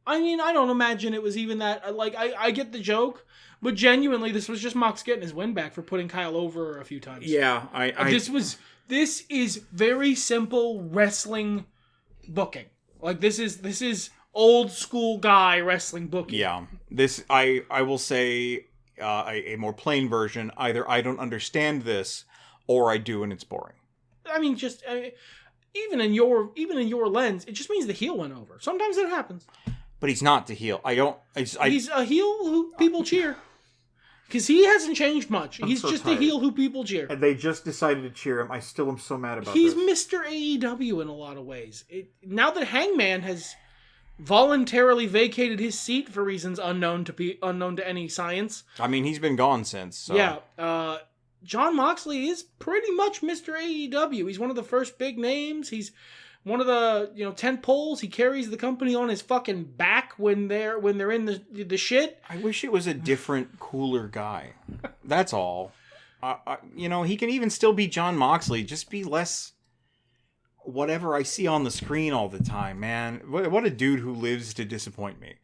I mean, I don't imagine it was even that. Like, I get the joke, but genuinely, this was just Mox getting his win back for putting Kyle over a few times. Yeah, This is very simple wrestling booking. Like, this is old school guy wrestling booking. Yeah, this I will say a more plain version. Either I don't understand this, or I do and it's boring. I mean, even in your lens, it just means the heel went over. Sometimes it happens. But he's not the heel. He's a heel who people cheer. Because he hasn't changed much. He's just a heel who people cheer. And they just decided to cheer him. I still am so mad about He's this. Mr. AEW in a lot of ways. Now that Hangman has voluntarily vacated his seat for reasons unknown to any science. I mean, he's been gone since. So. Yeah. Jon Moxley is pretty much Mr. AEW. He's one of the first big names. He's one of the 10 poles. He carries the company on his fucking back when they're in the shit. I wish it was a different, cooler guy. That's all. He can even still be Jon Moxley. Just be less whatever I see on the screen all the time, man. What a dude who lives to disappoint me.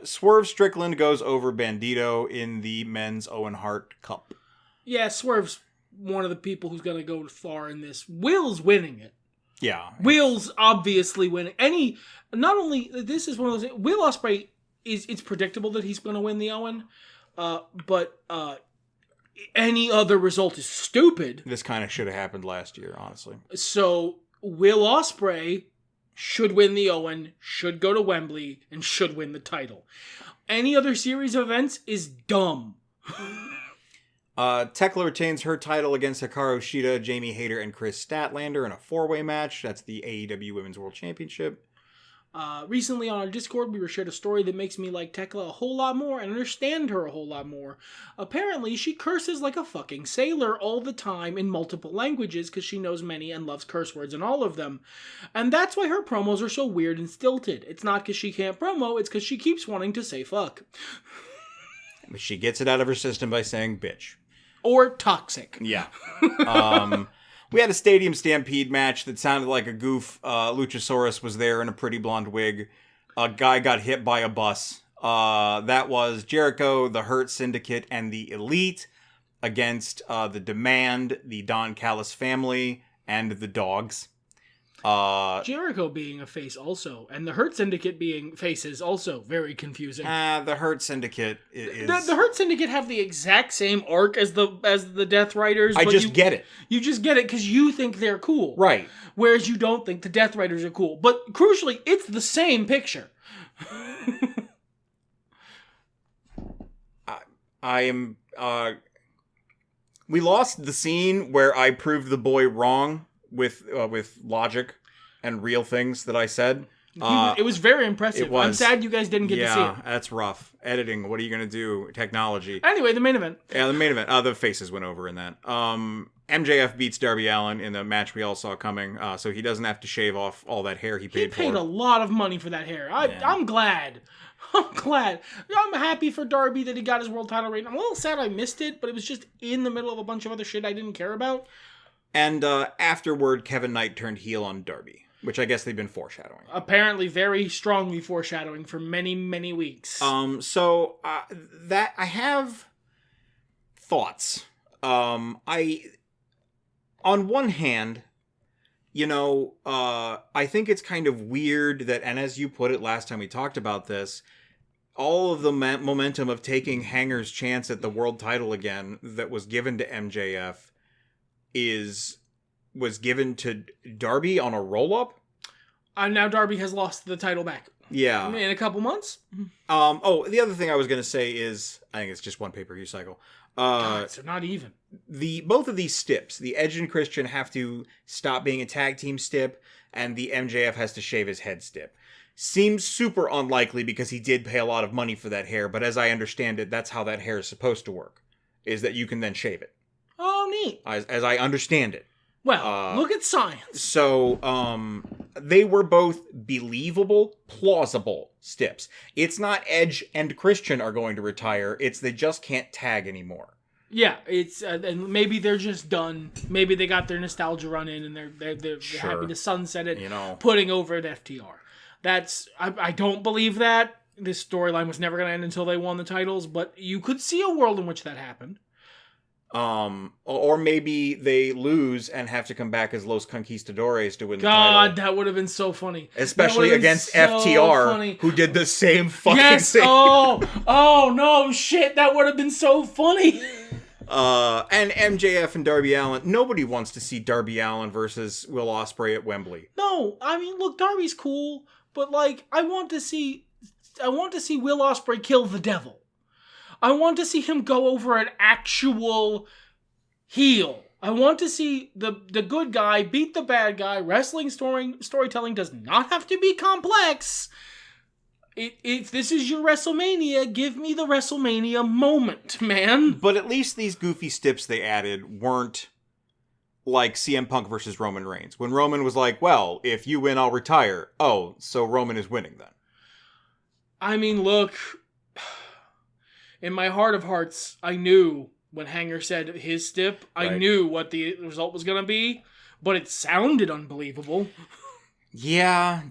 Swerve Strickland goes over Bandito in the men's Owen Hart Cup. Yeah, Swerve's one of the people who's going to go far in this. Will's winning it. Yeah. Will's obviously winning. Not only, this is one of those, Will Ospreay, it's predictable that he's going to win the Owen, but any other result is stupid. This kind of should have happened last year, honestly. So, Will Ospreay should win the Owen, should go to Wembley, and should win the title. Any other series of events is dumb. Tekla retains her title against Hikaru Shida, Jamie Hayter, and Chris Statlander in a 4-way match. That's the AEW Women's World Championship. Recently on our Discord, we were shared a story that makes me like Tekla a whole lot more and understand her a whole lot more. Apparently, she curses like a fucking sailor all the time in multiple languages because she knows many and loves curse words in all of them. And that's why her promos are so weird and stilted. It's not because she can't promo, it's because she keeps wanting to say fuck. She gets it out of her system by saying bitch. Or toxic. Yeah. We had a Stadium Stampede match that sounded like a goof. Luchasaurus was there in a pretty blonde wig. A guy got hit by a bus. That was Jericho, the Hurt Syndicate, and the Elite against the Demand, the Don Callis family, and the Dogs. Jericho being a face also, and the Hurt Syndicate being faces also very confusing. The Hurt Syndicate is... The Hurt Syndicate have the exact same arc as the Death Riders. I just get it. You just get it because you think they're cool. Right. Whereas you don't think the Death Riders are cool. But crucially, it's the same picture. I am... We lost the scene where I proved the boy wrong with logic and real things that I said. It was very impressive. It was. I'm sad you guys didn't get to see it. Yeah, that's rough. Editing, what are you going to do? Technology. Anyway, the main event. Yeah, the main event. The faces went over in that. MJF beats Darby Allin in the match we all saw coming, so he doesn't have to shave off all that hair he paid for. He paid a lot of money for that hair. I'm glad. I'm glad. I'm happy for Darby that he got his world title reign. I'm a little sad I missed it, but it was just in the middle of a bunch of other shit I didn't care about. And afterward, Kevin Knight turned heel on Darby, which I guess they've been foreshadowing. Apparently very strongly foreshadowing for many, many weeks. So that I have thoughts. On one hand, I think it's kind of weird that, and as you put it last time we talked about this, all of the momentum of taking Hanger's chance at the world title again that was given to MJF was given to Darby on a roll-up? And now Darby has lost the title back. Yeah. In a couple months. The other thing I was going to say is, I think it's just one pay-per-view cycle. God, so not even. Both of these stips, the Edge and Christian have to stop being a tag team stip, and the MJF has to shave his head stip. Seems super unlikely because he did pay a lot of money for that hair, but as I understand it, that's how that hair is supposed to work, is that you can then shave it. Oh, neat. As I understand it. Well, look at science. So, they were both believable, plausible stips. It's not Edge and Christian are going to retire, it's they just can't tag anymore. Yeah, it's and maybe they're just done. Maybe they got their nostalgia run in and they're Sure. happy to sunset it, You know. putting over at FTR. I don't believe that. This storyline was never going to end until they won the titles, but you could see a world in which that happened. Or maybe they lose and have to come back as Los Conquistadores to win the God, title. that would have been so funny. Especially against FTR, who did the same fucking thing. Oh no, shit, that would have been so funny. And MJF and Darby Allin. Nobody wants to see Darby Allin versus Will Ospreay at Wembley. No, I mean, look, Darby's cool, but like, I want to see Will Ospreay kill the devil. I want to see him go over an actual heel. I want to see the good guy beat the bad guy. Wrestling storytelling does not have to be complex. If this is your WrestleMania, give me the WrestleMania moment, man. But at least these goofy stips they added weren't like CM Punk versus Roman Reigns. When Roman was like, well, if you win, I'll retire. Oh, so Roman is winning then. I mean, look, in my heart of hearts, I knew when Hanger said his stip, I knew what the result was going to be, but it sounded unbelievable. Yeah.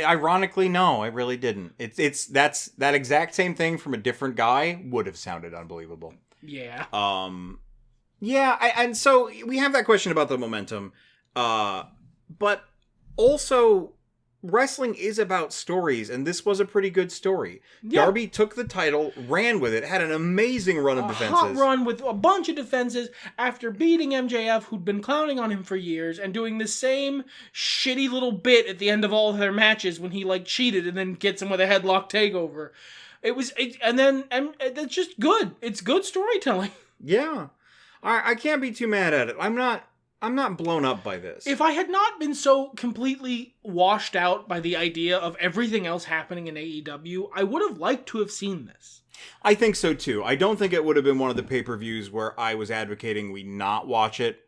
Ironically, no, I really didn't. That's that exact same thing from a different guy would have sounded unbelievable. Yeah. And so we have that question about the momentum, but also wrestling is about stories, and this was a pretty good story. Yeah. Darby took the title, ran with it, had an amazing run of defenses. A hot run with a bunch of defenses after beating MJF, who'd been clowning on him for years, and doing the same shitty little bit at the end of all of their matches when he like cheated and then gets him with a headlock takeover. And it's just good. It's good storytelling. Yeah. I can't be too mad at it. I'm not blown up by this. If I had not been so completely washed out by the idea of everything else happening in AEW, I would have liked to have seen this. I think so too. I don't think it would have been one of the pay-per-views where I was advocating we not watch it.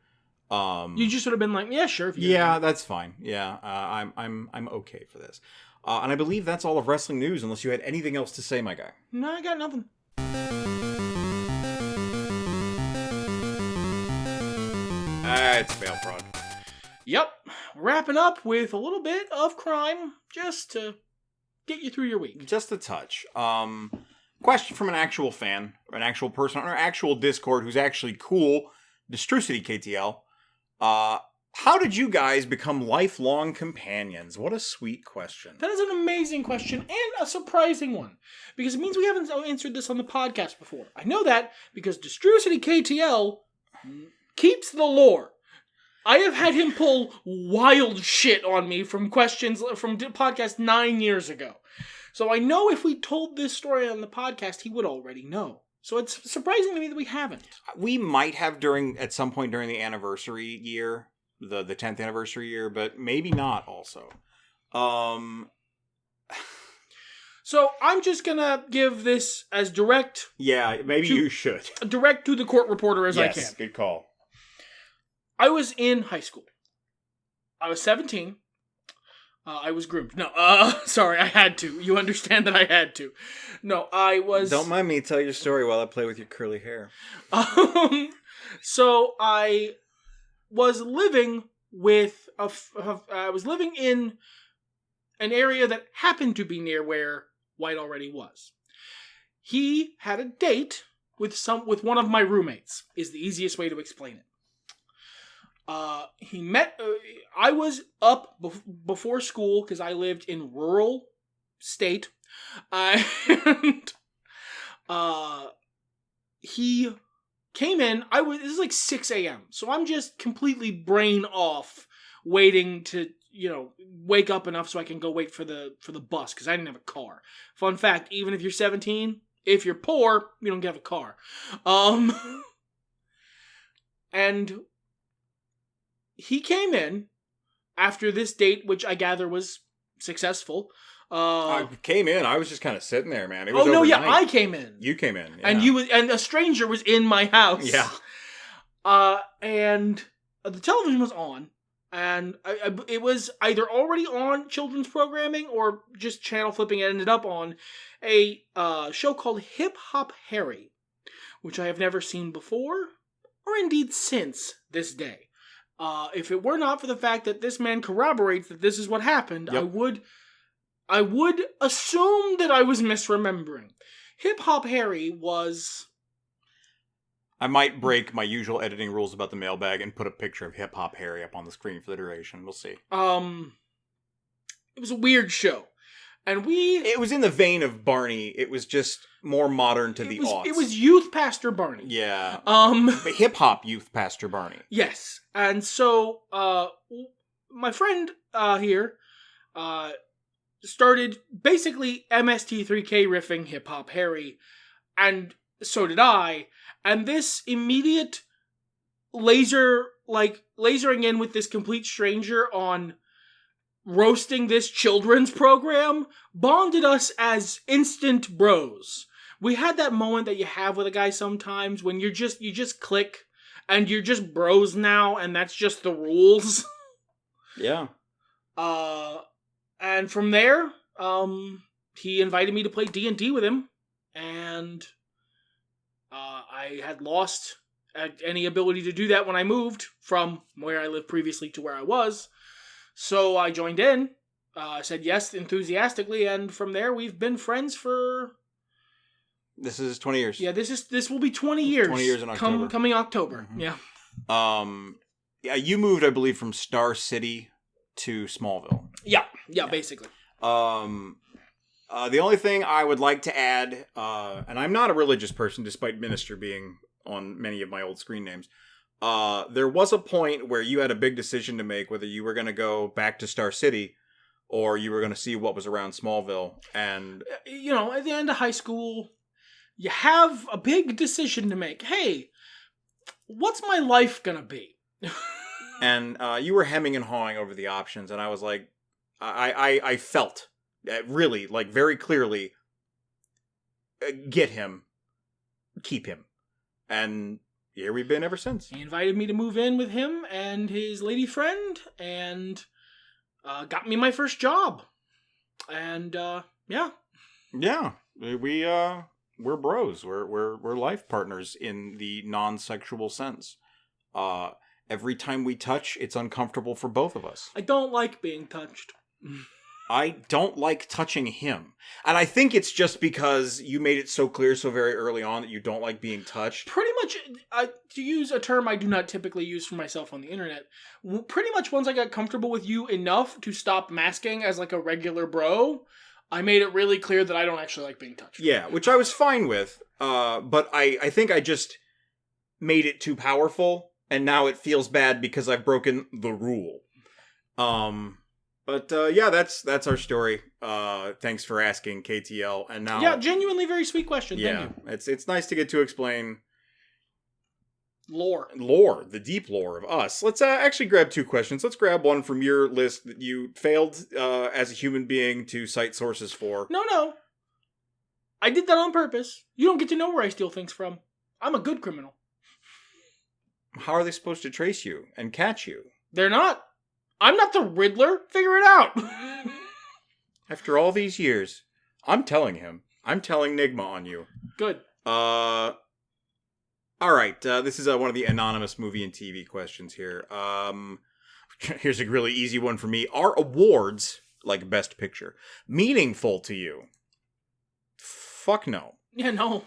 You just would have been like, yeah, sure. Yeah, that's fine. Yeah, I'm okay for this. And I believe that's all of wrestling news, unless you had anything else to say, my guy. No, I got nothing. It's bail fraud. Yep. Wrapping up with a little bit of crime just to get you through your week. Just a touch. Question from an actual fan, or an actual person on our actual Discord who's actually cool. Destrucity KTL. How did you guys become lifelong companions? What a sweet question. That is an amazing question and a surprising one. Because it means we haven't answered this on the podcast before. I know that because Destrucity KTL keeps the lore. I have had him pull wild shit on me from questions from podcast 9 years ago. So I know if we told this story on the podcast, he would already know. So it's surprising to me that we haven't. We might have at some point during the anniversary year, the 10th anniversary year, but maybe not also. So I'm just going to give this as direct. Yeah, maybe you should. Direct to the court reporter as I can. Yes, good call. I was in high school. I was 17. I was groomed. No, sorry, I had to. You understand that I had to. No, I was... Don't mind me, tell your story while I play with your curly hair. So I was living with... I was living in an area that happened to be near where White already was. He had a date with one of my roommates, is the easiest way to explain it. He met, I was up before school because I lived in rural state, and, he came in, this is like 6 a.m., so I'm just completely brain off, waiting to, wake up enough so I can go wait for the bus, because I didn't have a car. Fun fact, even if you're 17, if you're poor, you don't have a car. And he came in after this date, which I gather was successful. I came in. I was just kind of sitting there, man. It was I came in. You came in, yeah. And a stranger was in my house. Yeah. And the television was on, and it was either already on children's programming or just channel flipping. It ended up on a show called Hip Hop Harry, which I have never seen before, or indeed since this day. If it were not for the fact that this man corroborates that this is what happened, yep. I would assume that I was misremembering. Hip Hop Harry was... I might break my usual editing rules about the mailbag and put a picture of Hip Hop Harry up on the screen for the duration. We'll see. It was a weird show. And it was in the vein of Barney. It was just more modern to the aughts. It was Youth Pastor Barney. Yeah. But hip-hop Youth Pastor Barney. Yes. And so, my friend here started basically MST3K riffing Hip Hop Harry, and so did I. And this immediate lasering in with this complete stranger on roasting this children's program bonded us as instant bros. We had that moment that you have with a guy sometimes when you just click and you're just bros now, and that's just the rules. Yeah. And from there, he invited me to play D&D with him, and I had lost any ability to do that when I moved from where I lived previously to where I was. So I joined in, said yes enthusiastically, and from there we've been friends for... This is 20 years. Yeah, this will be 20 years. 20 years in October. Coming October, mm-hmm. Yeah. Yeah, you moved, I believe, from Star City to Smallville. Yeah, basically. The only thing I would like to add, and I'm not a religious person, despite Minister being on many of my old screen names, there was a point where you had a big decision to make, whether you were going to go back to Star City or you were going to see what was around Smallville. And at the end of high school, you have a big decision to make. Hey, what's my life going to be? And you were hemming and hawing over the options, and I was like, I felt really, like, very clearly, get him, keep him. And here we've been ever since. He invited me to move in with him and his lady friend, and got me my first job. And yeah. Yeah, we're bros. We're life partners in the non-sexual sense. Every time we touch, it's uncomfortable for both of us. I don't like being touched. I don't like touching him. And I think it's just because you made it so clear so very early on that you don't like being touched. Pretty much, to use a term I do not typically use for myself on the internet, pretty much once I got comfortable with you enough to stop masking as like a regular bro, I made it really clear that I don't actually like being touched. Yeah, which I was fine with. But I think I just made it too powerful, and now it feels bad because I've broken the rule. But yeah, that's our story. Thanks for asking, KTL. And now, yeah, genuinely very sweet question. Yeah, thank you. It's nice to get to explain lore, the deep lore of us. Let's actually grab two questions. Let's grab one from your list that you failed as a human being to cite sources for. No, I did that on purpose. You don't get to know where I steal things from. I'm a good criminal. How are they supposed to trace you and catch you? They're not. I'm not the Riddler. Figure it out. After all these years, I'm telling him. I'm telling Nigma on you. Good. All right. This is one of the anonymous movie and TV questions here. Here's a really easy one for me. Are awards, like Best Picture, meaningful to you? Fuck no. Yeah, no.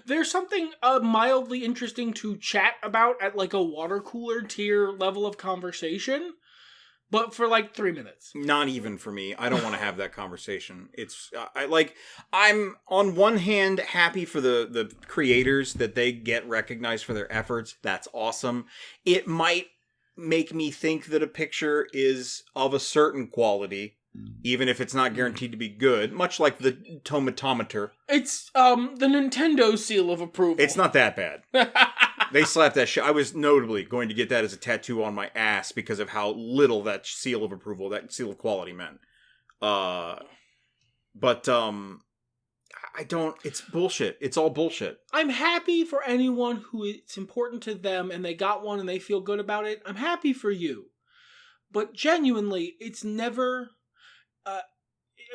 There's something mildly interesting to chat about at like a water cooler tier level of conversation, but for like 3 minutes. Not even for me. I don't want to have that conversation. It's I'm on one hand happy for the creators that they get recognized for their efforts. That's awesome. It might make me think that a picture is of a certain quality, even if it's not guaranteed to be good, much like the tomatometer. It's the Nintendo seal of approval. It's not that bad. They slapped that shit. I was notably going to get that as a tattoo on my ass because of how little that seal of approval, that seal of quality meant. But I don't, it's bullshit. It's all bullshit. I'm happy for anyone who it's important to them and they got one and they feel good about it. I'm happy for you. But genuinely, it's never...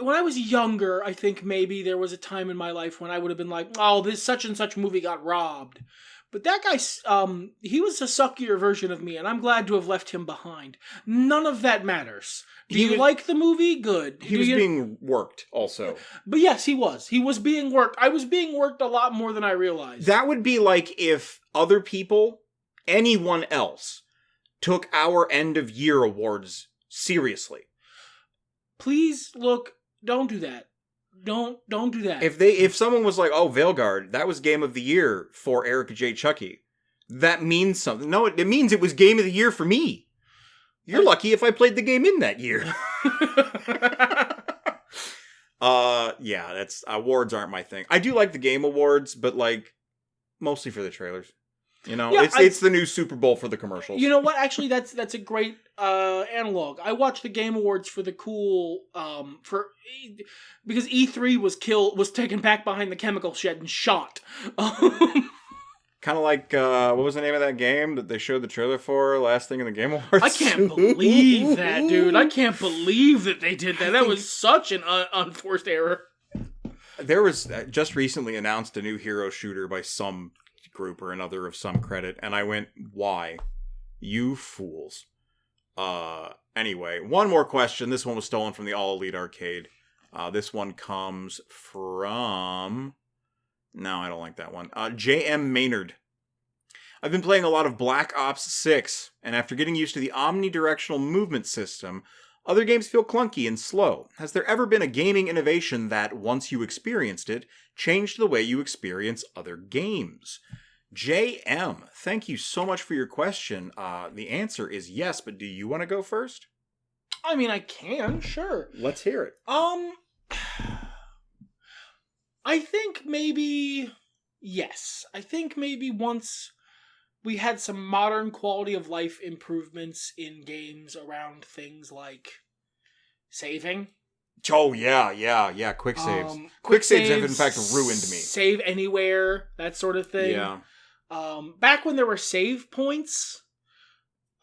when I was younger, I think maybe there was a time in my life when I would have been like, oh, this such and such movie got robbed. But that guy, he was a suckier version of me, and I'm glad to have left him behind. None of that matters. Do you like the movie? Good. He was being worked, also. But yes, he was. He was being worked. I was being worked a lot more than I realized. That would be like if other people, anyone else, took our end of year awards seriously. Please, look, don't do that. Don't do that. If someone was like, oh, Veilguard, that was game of the year for Erica J. Chucky, that means something. No, it means it was game of the year for me. You're lucky if I played the game in that year. Yeah, that's awards aren't my thing. I do like the game awards, but like mostly for the trailers. You know, yeah, it's the new Super Bowl for the commercials. You know what? Actually, that's a great analog. I watched the Game Awards for the cool because E3 was taken back behind the chemical shed and shot. Kind of like what was the name of that game that they showed the trailer for last thing in the Game Awards? I can't believe that, dude. I can't believe that they did that. That was such an unforced error. There was just recently announced a new hero shooter by some group or another of some credit, and I went, why? You fools. Anyway, one more question. This one was stolen from the All Elite Arcade. This one comes from... No, I don't like that one. J.M. Maynard. I've been playing a lot of Black Ops 6, and after getting used to the omnidirectional movement system, other games feel clunky and slow. Has there ever been a gaming innovation that, once you experienced it, changed the way you experience other games? JM, thank you so much for your question. The answer is yes, but do you want to go first? I mean, I can, sure. Let's hear it. I think maybe, yes. I think maybe once we had some modern quality of life improvements in games around things like saving. Oh, yeah. Quick saves. Quick saves have, in fact, ruined me. Save anywhere, that sort of thing. Yeah. Back when there were save points,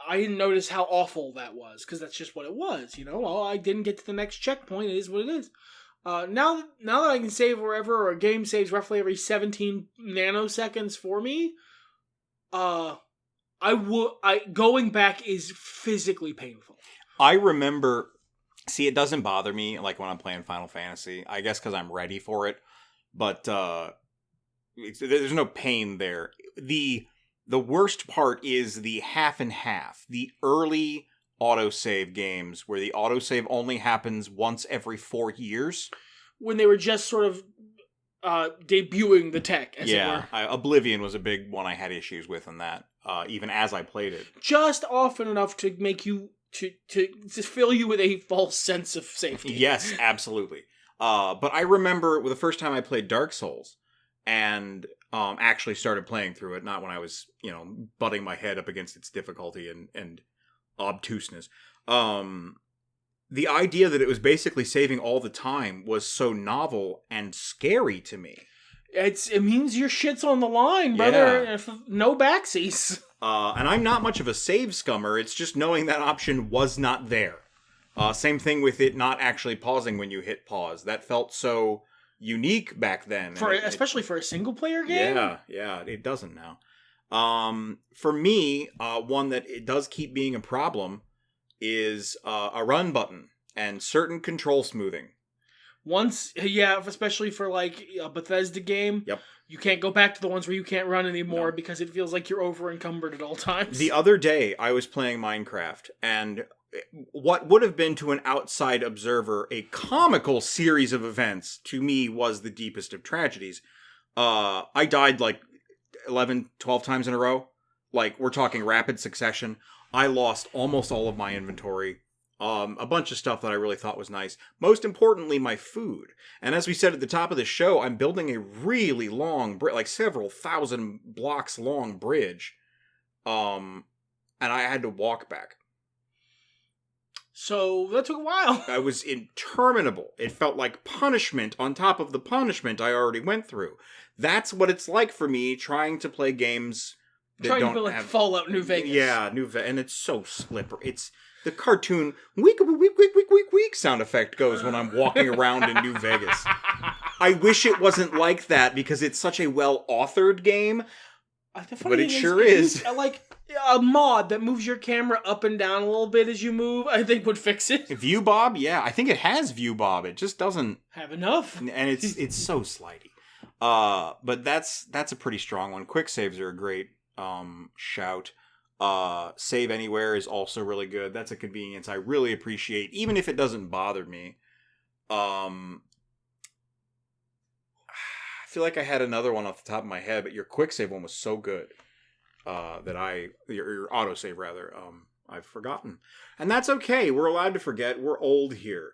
I didn't notice how awful that was, because that's just what it was, you know? Oh, I didn't get to the next checkpoint, it is what it is. Now that I can save wherever, or a game saves roughly every 17 nanoseconds for me, going back is physically painful. I remember, see, it doesn't bother me like when I'm playing Final Fantasy, I guess because I'm ready for it, but there's no pain there. The worst part is the half and half, the early autosave games where the autosave only happens once every 4 years. When they were just sort of debuting the tech, as it were. Oblivion was a big one I had issues with in that, even as I played it. Just often enough to make you, to fill you with a false sense of safety. Yes, absolutely. But I remember the first time I played Dark Souls, and actually started playing through it, not when I was, butting my head up against its difficulty and obtuseness. The idea that it was basically saving all the time was so novel and scary to me. It means your shit's on the line, brother. Yeah. No backsies. And I'm not much of a save scummer. It's just knowing that option was not there. Same thing with it not actually pausing when you hit pause. That felt so unique back then. Especially for a single player game? Yeah, it doesn't now. For me, one that it does keep being a problem is a run button and certain control smoothing. Especially for like a Bethesda game. Yep. You can't go back to the ones where you can't run anymore because it feels like you're over encumbered at all times. The other day, I was playing Minecraft, and what would have been to an outside observer a comical series of events, to me was the deepest of tragedies. I died like 11, 12 times in a row. Like, we're talking rapid succession. I lost almost all of my inventory. A bunch of stuff that I really thought was nice. Most importantly, my food. And as we said at the top of the show, I'm building a really long, like several thousand blocks long bridge. And I had to walk back. So that took a while. I was interminable. It felt like punishment on top of the punishment I already went through. That's what it's like for me trying to play games that Trying don't to feel like have... Fallout New Vegas. Yeah, and it's so slippery. It's the cartoon week, week, week, week, week, week sound effect goes when I'm walking around in New Vegas. I wish it wasn't like that because it's such a well-authored game, but it sure is. Like a mod that moves your camera up and down a little bit as you move, I think would fix it. View Bob? Yeah, I think it has View Bob. It just doesn't have enough. And it's so slidey. But that's a pretty strong one. Quick saves are a great shout. Save anywhere is also really good. That's a convenience I really appreciate, even if it doesn't bother me. I feel like I had another one off the top of my head, but your quick save one was so good that your autosave rather, I've forgotten. And that's okay. We're allowed to forget. We're old here.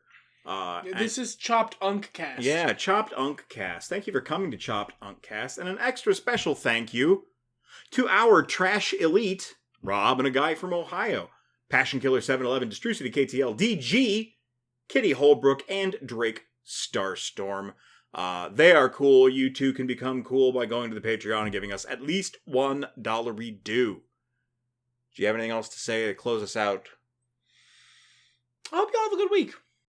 This is Chopped Unk Cast. Yeah, Chopped Unk Cast. Thank you for coming to Chopped Unk Cast, and an extra special thank you to our trash elite, Rob and a guy from Ohio, Passion Killer 711, Distru City KTL, DG, Kitty Holbrook, and Drake Starstorm. They are cool. You too can become cool by going to the Patreon and giving us at least $1 due. Do you have anything else to say to close us out? I hope you all have a good week.